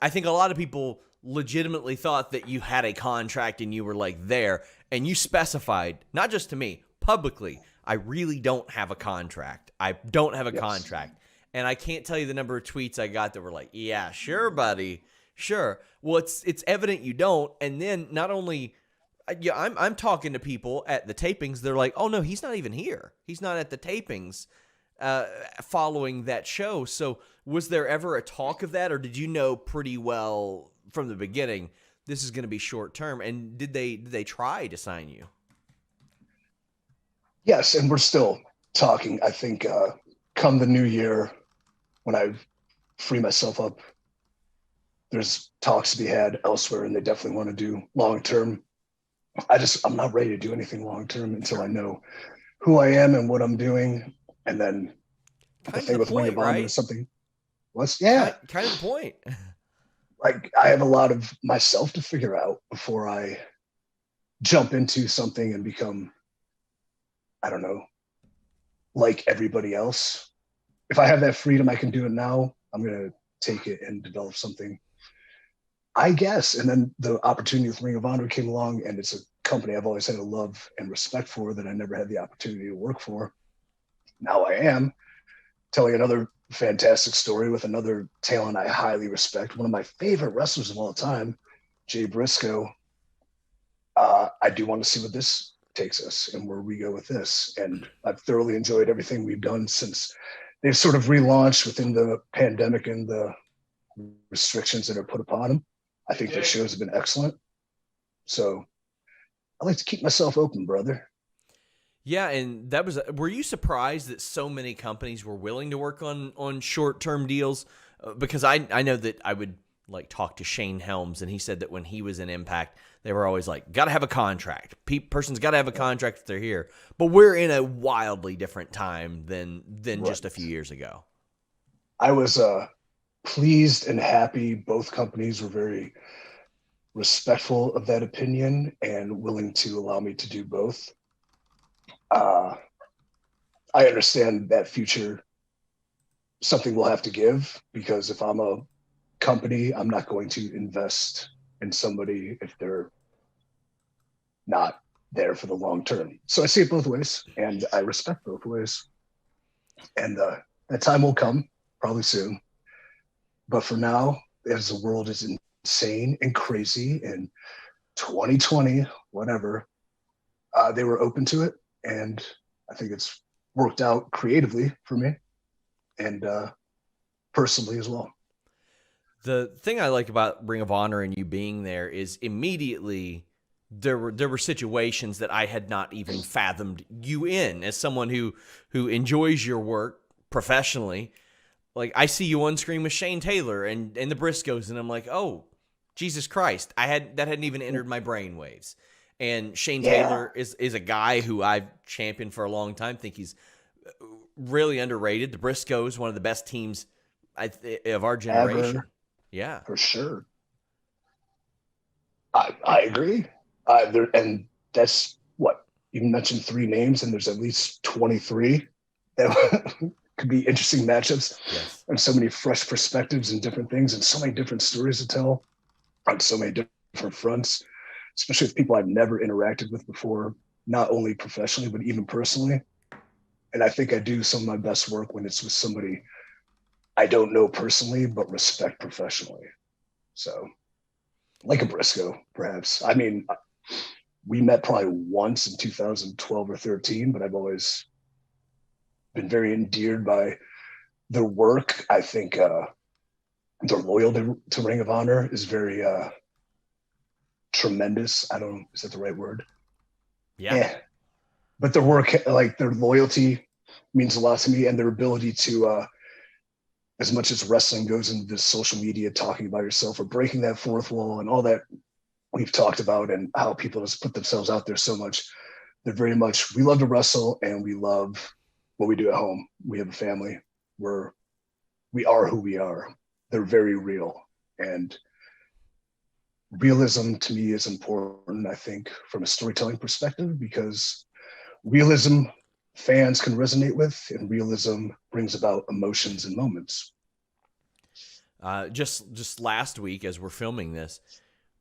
I think a lot of people legitimately thought that you had a contract and you were like there, and you specified, not just to me, publicly, I really don't have a contract. I don't have a Yes. contract. And I can't tell you the number of tweets I got that were like, yeah, sure, buddy. Sure. Well, it's evident you don't. And then not only yeah, I'm talking to people at the tapings, they're like, "Oh no, he's not even here. He's not at the tapings uh, following that show." So, was there ever a talk of that, or did you know pretty well from the beginning this is going to be short term? And did they try to sign you? Yes, and we're still talking. I think come the new year, when I free myself up, there's talks to be had elsewhere, and they definitely want to do long term. I'm not ready to do anything long term until I Sure. know who I am and what I'm doing. And then the Kind of thing the with Ring point, of Honor right? is something. What's Kind yeah, kind of the point. like I have a lot of myself to figure out before I jump into something and become, I don't know, like everybody else. If I have that freedom, I can do it now. I'm gonna take it and develop something, I guess. And then the opportunity with Ring of Honor came along, and it's a company I've always had a love and respect for that I never had the opportunity to work for. Now I am telling another fantastic story with another talent I highly respect, one of my favorite wrestlers of all time, Jay Briscoe. I do want to see what this takes us and where we go with this. And I've thoroughly enjoyed everything we've done since they've sort of relaunched within the pandemic and the restrictions that are put upon them. I think their shows have been excellent. So I like to keep myself open, brother. Yeah, and that was. Were you surprised that so many companies were willing to work on short term deals? Because I know that I would like talk to Shane Helms, and he said that when he was in Impact, they were always like, "Got to have a contract. Person's got to have a contract if they're here." But we're in a wildly different time than Right. just a few years ago. I was pleased and happy. Both companies were very respectful of that opinion and willing to allow me to do both. Uh, I understand that future something we'll have to give, because if I'm a company, I'm not going to invest in somebody if they're not there for the long term. So I see it both ways, and I respect both ways. And that time will come probably soon. But for now, as the world is insane and crazy in 2020, whatever, they were open to it. And I think it's worked out creatively for me and personally as well. The thing I like about Ring of Honor and you being there is immediately there were situations that I had not even fathomed you in as someone who enjoys your work professionally. Like I see you on screen with Shane Taylor and the Briscoes, and I'm like, oh, Jesus Christ, that hadn't even entered my brain waves. And Shane Yeah, Taylor is a guy who I've championed for a long time. Think he's really underrated. The Briscoes, one of the best teams of our generation. ever, Yeah. for sure. I agree. And that's what you mentioned, three names, and there's at least 23 that could be interesting matchups, Yes. and so many fresh perspectives and different things, and so many different stories to tell on so many different fronts, especially with people I've never interacted with before, not only professionally, but even personally. And I think I do some of my best work when it's with somebody I don't know personally, but respect professionally. So, like a Briscoe, perhaps. I mean, we met probably once in 2012 or 13, but I've always been very endeared by their work. I think their loyalty to Ring of Honor is very tremendous. I don't know, is that the right word? Yeah. Yeah. But their work, like their loyalty, means a lot to me, and their ability to, as much as wrestling goes into this social media, talking about yourself or breaking that fourth wall and all that we've talked about, and how people just put themselves out there so much. They're very much, we love to wrestle and we love what we do at home. We have a family. We are who we are. They're very real. And realism to me is important, I think, from a storytelling perspective, because realism fans can resonate with, and realism brings about emotions and moments. just last week as we're filming this.